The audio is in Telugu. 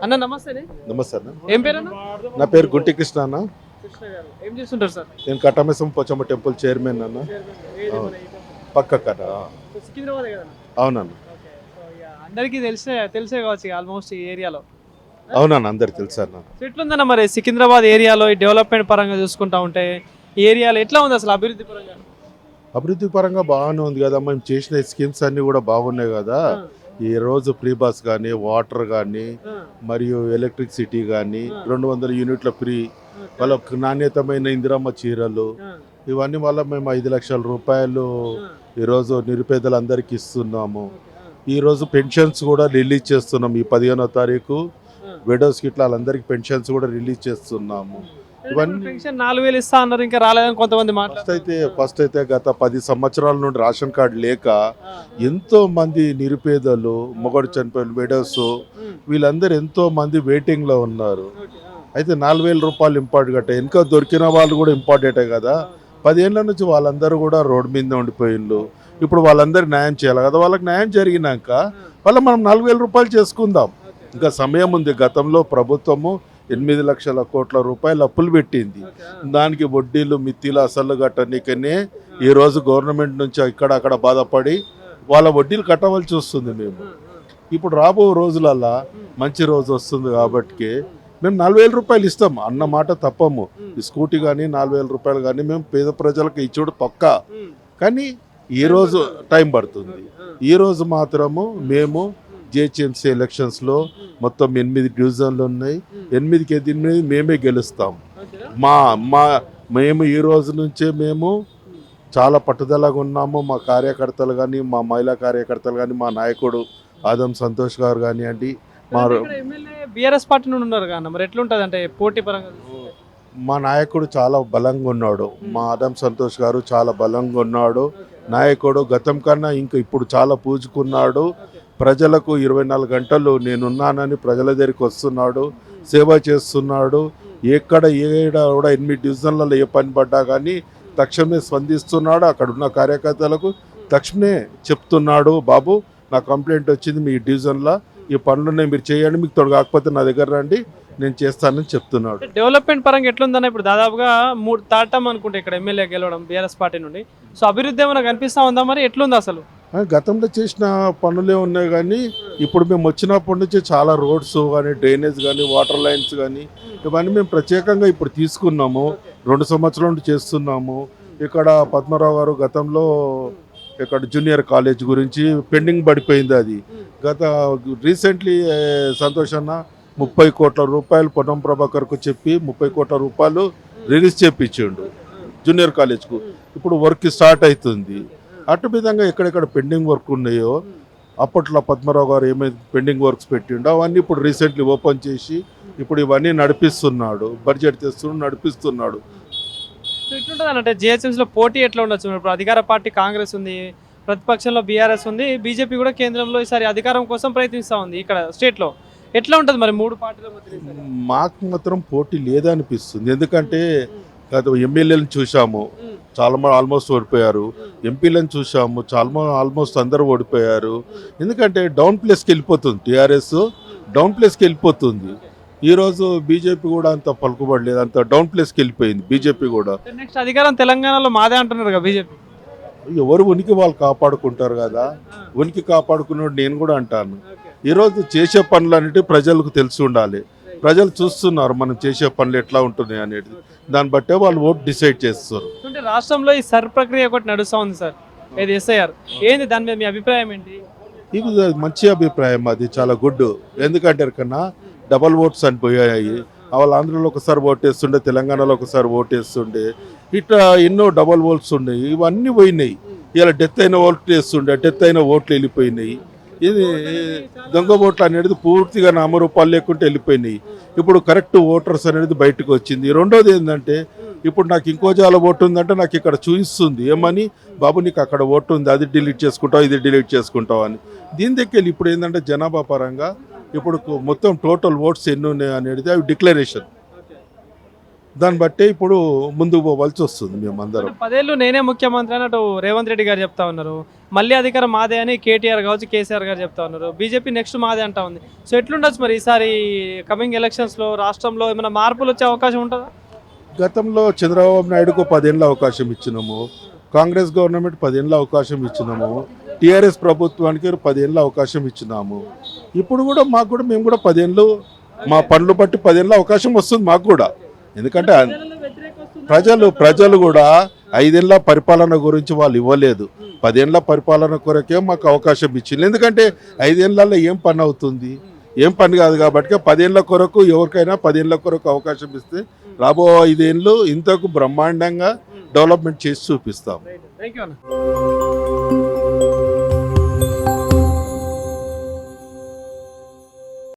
అన్న నమస్తే. నమస్తే అన్న. ఏం పేరు అన్న? నా పేరు గుంటి కృష్ణ అన్న. కృష్ణ గారు ఏం చేస్తుంటారు సార్? నేను కట్టమేసం పోచమ్మ టెంపుల్ చైర్మన్ అన్న. పక్కన సికింద్రాబాద్ కదా? అవునన్న. అందరికీ తెలిసే కావచ్చు ఆల్మోస్ట్ ఈ ఏరియాలో. అవునన్న, అందరికి తెలుసు అన్న. ఎట్లుందన్న మరి సికింద్రాబాద్ ఏరియాలో ఈ డెవలప్మెంట్ పరంగా చూసుకుంటా ఉంటే ఈ ఏరియాలో ఎట్లా ఉంది అసలు అభివృద్ధి పరంగా? అభివృద్ధి పరంగా బాగానే ఉంది కదా. మేము చేసిన స్కీమ్స్ అన్ని కూడా బాగున్నాయి కదా. ఈ రోజు ఫ్రీ బస్ కానీ, వాటర్ కానీ, మరియు ఎలక్ట్రిసిటీ కానీ, 200 యూనిట్ల ఫ్రీ, వాళ్ళకు నాణ్యతమైన ఇందిరమ్మ చీరలు, ఇవన్నీ వల్ల మేము 5 లక్షల రూపాయలు ఈరోజు నిరుపేదలందరికీ ఇస్తున్నాము. ఈరోజు పెన్షన్స్ కూడా రిలీజ్ చేస్తున్నాం. ఈ 15వ తారీఖు విడోస్ కిట్ల వాళ్ళందరికీ పెన్షన్స్ కూడా రిలీజ్ చేస్తున్నాము. ఇవన్నీ పెన్షన్ 4000 ఇస్తా అన్నారు, ఇంకా రాలేదని కొంతమంది ఫస్ట్ అయితే గత 10 సంవత్సరాల నుండి రేషన్ కార్డు లేక ఎంతో మంది నిరుపేదలు, మొగడు చనిపోయిన విడోస్, వీళ్ళందరూ ఎంతో మంది వెయిటింగ్ లో ఉన్నారు. అయితే 4000 రూపాయలు ఇంపార్టెంట్. ఇంకా దొరికిన వాళ్ళు కూడా ఇంపార్టెంటే కదా. 10 ఏళ్ల నుంచి వాళ్ళందరూ కూడా రోడ్డు మీద ఉండిపోయిండ్రు. ఇప్పుడు వాళ్ళందరికీ న్యాయం చేయాలి కదా. వాళ్ళకి న్యాయం జరిగినాక మనం 4000 రూపాయలు చేసుకుందాం. ఇంకా సమయం ఉంది. గతంలో ప్రభుత్వము 8 లక్షల కోట్ల రూపాయలు అప్పులు పెట్టింది. దానికి వడ్డీలు, మిత్తిలు, అసలు కట్టనికనే ఈరోజు గవర్నమెంట్ నుంచి అక్కడ బాధపడి వాళ్ళ వడ్డీలు కట్టవలసి వస్తుంది. మేము ఇప్పుడు రాబో రోజులల్లా మంచి రోజు వస్తుంది కాబట్టి మేము 4000 రూపాయలు ఇస్తాం అన్న మాట తప్పము. ఈ స్కూటీ కానీ 4000 రూపాయలు కానీ మేము పేద ప్రజలకు ఇచ్చుడు పక్కా. కానీ ఈరోజు టైం పడుతుంది. ఈరోజు మాత్రము మేము జిహెచ్ఎంసీ ఎలక్షన్స్లో మొత్తం 8 డివిజన్లు ఉన్నాయి. 8కి 8 మేమే గెలుస్తాం. మేము ఈ రోజు నుంచే మేము చాలా పట్టుదలగా ఉన్నాము. మా కార్యకర్తలు కానీ, మా మహిళా కార్యకర్తలు కానీ, మా నాయకుడు ఆదం సంతోష్ గారు కానివ్వండి, బీఆర్ఎస్ పార్టీ నుండి ఉన్నారు కానీ మరి ఎట్లుంటుంది అంటే పోటీ పరంగా? మా నాయకుడు చాలా బలంగా ఉన్నాడు. మా ఆదం సంతోష్ గారు చాలా బలంగా ఉన్నాడు. నాయకుడు గతం కన్నా ఇంకా ఇప్పుడు చాలా పూజుకున్నాడు. ప్రజలకు 24 గంటలు నేనున్నానని ప్రజల దగ్గరికి వస్తున్నాడు, సేవ చేస్తున్నాడు. ఏడ కూడా 8 డివిజన్లలో ఏ పని పడ్డా కానీ తక్షణమే స్పందిస్తున్నాడు. అక్కడ ఉన్న కార్యకర్తలకు తక్షణమే చెప్తున్నాడు, బాబు నా కంప్లైంట్ వచ్చింది మీ డివిజన్లో, ఈ పనులున్నాయి మీరు చేయండి, మీకు తోడు కాకపోతే నా దగ్గర రండి, నేను చేస్తానని చెప్తున్నాడు. డెవలప్మెంట్ పరంగా ఎట్లుందన్న? ఇప్పుడు దాదాపుగా 3 తాటం అనుకుంటే ఇక్కడ ఎమ్మెల్యే గెలవడం బీఆర్ఎస్ పార్టీ నుండి. సో అభివృద్ధి ఏమైనా కనిపిస్తా ఉందా? మరి ఎట్లుంది అసలు? గతంలో చేసిన పనులే ఉన్నాయి కానీ ఇప్పుడు మేము వచ్చినప్పటి నుంచి చాలా రోడ్స్ కానీ, డ్రైనేజ్ కానీ, వాటర్ లైన్స్ కానీ ఇవన్నీ మేము ప్రత్యేకంగా ఇప్పుడు తీసుకున్నాము. 2 సంవత్సరాల నుండి చేస్తున్నాము. ఇక్కడ పద్మరావు గారు గతంలో ఇక్కడ జూనియర్ కాలేజ్ గురించి పెండింగ్ పడిపోయింది. అది రీసెంట్లీ సంతోష్ అన్న 30 కోట్ల రూపాయలు పొన్నం ప్రభాకర్కు చెప్పి 30 కోట్ల రూపాయలు రిలీజ్ చేయించిండు జూనియర్ కాలేజ్కు. ఇప్పుడు వర్క్ స్టార్ట్ అవుతుంది. అటు విధంగా ఎక్కడెక్కడ పెండింగ్ వర్క్ ఉన్నాయో అప్పట్లో పద్మరావు గారు ఏమైతే పెండింగ్ వర్క్స్ పెట్టిండో అవన్నీ ఇప్పుడు రీసెంట్లీ ఓపెన్ చేసి ఇప్పుడు ఇవన్నీ నడిపిస్తున్నాడు. బడ్జెట్ తెస్తున్నాడు, నడిపిస్తున్నాడు. ఎట్లుంటుంది అంటే జిహెచ్ఎంసీలో పోటీ ఎట్లా ఉండొచ్చు? ఇప్పుడు అధికార పార్టీ కాంగ్రెస్ ఉంది, ప్రతిపక్షంలో బీఆర్ఎస్ ఉంది, బీజేపీ కూడా కేంద్రంలో ఈసారి అధికారం కోసం ప్రయత్నిస్తూ ఉంది. ఇక్కడ స్టేట్లో ఎట్లా ఉంటుంది మరి 3 పార్టీల మధ్య? మాకు మాత్రం పోటీ లేదనిపిస్తుంది. ఎందుకంటే గత ఎమ్మెల్యేలను చూసాము, చాలా మంది ఆల్మోస్ట్ ఓడిపోయారు. ఎంపీలను చూసాము, చాలా ఆల్మోస్ట్ అందరూ ఓడిపోయారు. ఎందుకంటే డౌన్ ప్లేస్కి వెళ్ళిపోతుంది. టీఆర్ఎస్ డౌన్ ప్లేస్కి వెళ్ళిపోతుంది. ఈరోజు బీజేపీ కూడా అంత పలుకుబడలేదు, అంత డౌన్ ప్లేస్కి వెళ్ళిపోయింది బీజేపీ కూడా. నెక్స్ట్ అధికారం తెలంగాణలో మాదే అంటున్నారు కదా బీజేపీ. ఎవరు ఉనికి వాళ్ళు కాపాడుకుంటారు కదా. ఉనికి కాపాడుకున్నాడు నేను కూడా అంటాను. ఈరోజు చేసే పనులన్నిటి ప్రజలకు తెలిసి ఉండాలి. ప్రజలు చూస్తున్నారు మనం చేసే పనులు ఎట్లా ఉంటున్నాయి అనేది. దాన్ని బట్టే వాళ్ళు ఓటు డిసైడ్ చేస్తారు. అంటే రాష్ట్రంలో ఈ సర్ ప్రక్రియ ఒకటి నడుస్తూ ఉంది సార్, ఏది ఎస్ఐఆర్, ఏంది దాని మీద మీ అభిప్రాయం ఏంటి? ఇది మంచి అభిప్రాయం, అది చాలా గుడ్. ఎందుకంటే కన్నా డబల్ ఓట్స్ అని పోయాయి. వాళ్ళు ఆంధ్రలో ఒకసారి ఓటేస్తుండే, తెలంగాణలో ఒకసారి ఓటేస్తుండే, ఇట్లా ఎన్నో డబల్ ఓట్స్ ఉన్నాయి. ఇవన్నీ పోయినాయి. ఇలా డెత్ అయిన ఓట్లు వేస్తుండే, డెత్ అయిన ఓట్లు వెళ్ళిపోయినాయి. ఇది దొంగ ఓట్లు అనేది పూర్తిగా నామరూపాలు లేకుంటే వెళ్ళిపోయినాయి. ఇప్పుడు కరెక్ట్ ఓటర్స్ అనేది బయటకు వచ్చింది. రెండోది ఏంటంటే ఇప్పుడు నాకు ఇంకో జాల ఓటు ఉందంటే నాకు ఇక్కడ చూపిస్తుంది ఏమని, బాబు నీకు అక్కడ ఓటు ఉంది, అది డిలీట్ చేసుకుంటావు, ఇది డిలీట్ చేసుకుంటావు అని. దీని దగ్గర ఇప్పుడు ఏంటంటే జనాభా పరంగా ఇప్పుడు మొత్తం టోటల్ ఓట్స్ ఎన్ని ఉన్నాయి అనేది అవి డిక్లరేషన్. దాన్ని బట్టే ఇప్పుడు ముందుకు పోవాల్సి వస్తుంది. మేము అందరం 10 ఏళ్ళు నేనే ముఖ్యమంత్రి అన్నట్టు రేవంత్ రెడ్డి గారు చెప్తా ఉన్నారు. మళ్ళీ అధికారం మాదే అని కేటీఆర్ కావచ్చు కేసీఆర్ గారు చెప్తా ఉన్నారు. బీజేపీ నెక్స్ట్ మాదే అంటా ఉంది. సో ఎట్లుండొచ్చు మరి ఈసారి కమింగ్ ఎలక్షన్స్లో రాష్ట్రంలో ఏమైనా మార్పులు వచ్చే అవకాశం ఉంటుందా? గతంలో చంద్రబాబు నాయుడుకు 10 ఏళ్ళ అవకాశం ఇచ్చినాము, కాంగ్రెస్ గవర్నమెంట్ 10 ఏళ్ళ అవకాశం ఇచ్చినాము, టీఆర్ఎస్ ప్రభుత్వానికి 10 ఏళ్ళ అవకాశం ఇచ్చినాము. ఇప్పుడు కూడా మాకు కూడా మేము కూడా 10 ఏళ్ళు మా పనులు బట్టి 10 ఏళ్ళ అవకాశం వస్తుంది మాకు కూడా. ఎందుకంటే ప్రజలు కూడా 5 ఏళ్ళ పరిపాలన గురించి వాళ్ళు ఇవ్వలేదు, 10 ఏళ్ళ పరిపాలన కొరకే మాకు అవకాశం ఇచ్చింది. ఎందుకంటే 5 ఏళ్ళల్లో ఏం పని అవుతుంది, ఏం పని కాదు. కాబట్టి 10 ఏళ్ళ కొరకు ఎవరికైనా 10 ఏళ్ళ కొరకు అవకాశం ఇస్తే రాబో 5 ఏళ్ళు ఇంతకు బ్రహ్మాండంగా డెవలప్మెంట్ చేసి చూపిస్తాం. థ్యాంక్ యూ అన్న.